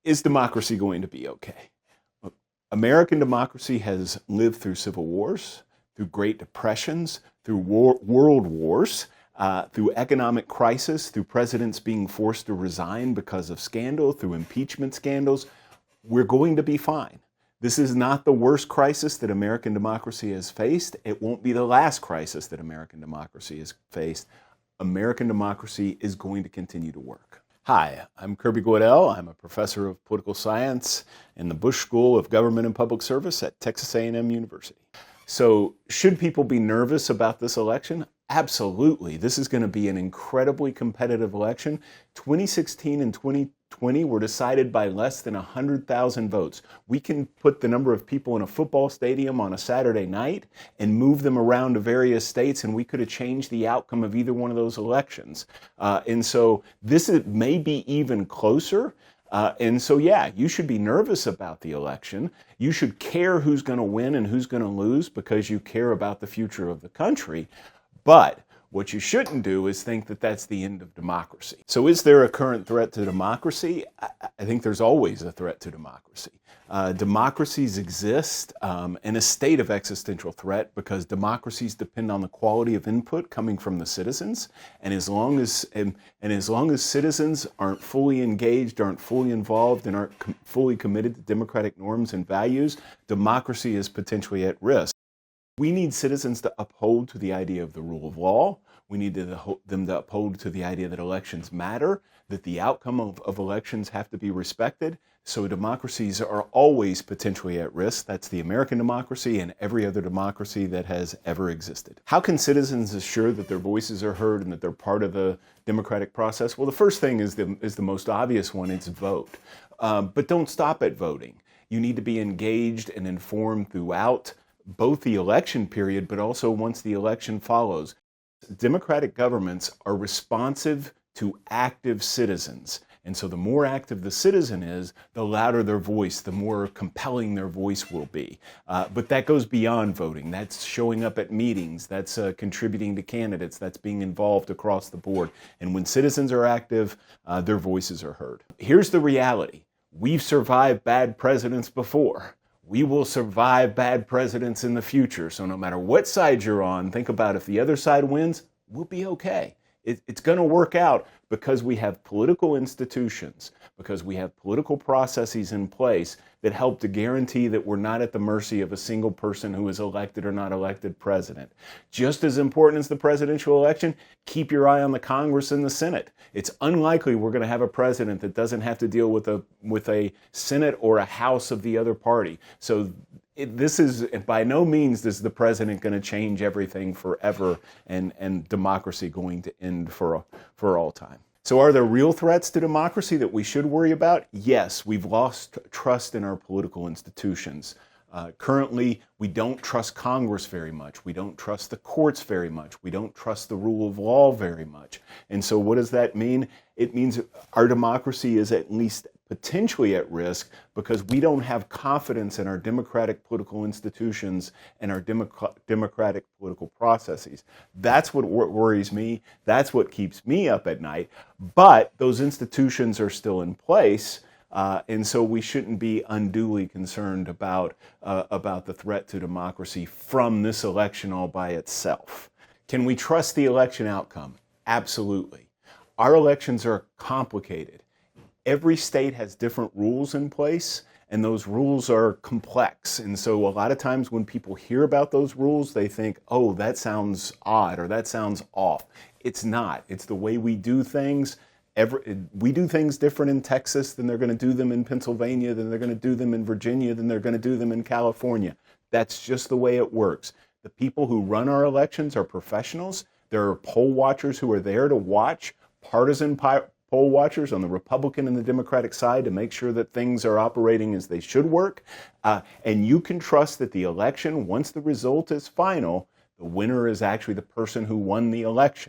Is democracy going to be okay? American democracy has lived through civil wars, through Great Depressions, through world wars, through economic crisis, through presidents being forced to resign because of scandal, through impeachment scandals. We're going to be fine. This is not the worst crisis that American democracy has faced. It won't be the last crisis that American democracy has faced. American democracy is going to continue to work. Hi, I'm Kirby Goidel. I'm a professor of political science in the Bush School of Government and Public Service at Texas A&M University. So, should people be nervous about this election? Absolutely. This is going to be an incredibly competitive election. 2016 and 2020 were decided by less than 100,000 votes. We can put the number of people in a football stadium on a Saturday night and move them around to various states, and we could have changed the outcome of either one of those elections. And so this may be even closer. And so, yeah, you should be nervous about the election. You should care who's going to win and who's going to lose because you care about the future of the country. But what you shouldn't do is think that that's the end of democracy. So is there a current threat to democracy? I think there's always a threat to democracy. Democracies exist in a state of existential threat because democracies depend on the quality of input coming from the citizens. And as long as citizens aren't fully engaged, aren't fully involved, and aren't fully committed to democratic norms and values, democracy is potentially at risk. We need citizens to uphold to the idea of the rule of law. We need them to uphold to the idea that elections matter, that the outcome of elections have to be respected. So democracies are always potentially at risk. That's the American democracy and every other democracy that has ever existed. How can citizens assure that their voices are heard and that they're part of the democratic process? Well, the first thing is the most obvious one. It's vote. But don't stop at voting. You need to be engaged and informed throughout both the election period, but also once the election follows. Democratic governments are responsive to active citizens. And so the more active the citizen is, the louder their voice, the more compelling their voice will be. But that goes beyond voting. That's showing up at meetings. That's contributing to candidates. That's being involved across the board. And when citizens are active, their voices are heard. Here's the reality. We've survived bad presidents before. We will survive bad presidents in the future. So no matter what side you're on, think about if the other side wins, we'll be okay. It's going to work out because we have political institutions, because we have political processes in place that help to guarantee that we're not at the mercy of a single person who is elected or not elected president. Just as important as the presidential election, keep your eye on the Congress and the Senate. It's unlikely we're going to have a president that doesn't have to deal with a Senate or a House of the other party. So this is, by no means is the president going to change everything forever and democracy going to end for all time. So are there real threats to democracy that we should worry about? Yes, we've lost trust in our political institutions. Currently, we don't trust Congress very much. We don't trust the courts very much. We don't trust the rule of law very much. And so what does that mean? It means our democracy is at least potentially at risk because we don't have confidence in our democratic political institutions and our democratic political processes. That's what worries me. That's what keeps me up at night. But those institutions are still in place. And so we shouldn't be unduly concerned about the threat to democracy from this election all by itself. Can we trust the election outcome? Absolutely. Our elections are complicated. Every state has different rules in place, and those rules are complex. And so a lot of times when people hear about those rules, they think, oh, that sounds odd or that sounds off. It's not. It's the way we do things. We do things different in Texas than they're going to do them in Pennsylvania, than they're going to do them in Virginia, than they're going to do them in California. That's just the way it works. The people who run our elections are professionals. There are poll watchers who are there to watch, partisan poll watchers on the Republican and the Democratic side to make sure that things are operating as they should work. And you can trust that the election, once the result is final, the winner is actually the person who won the election.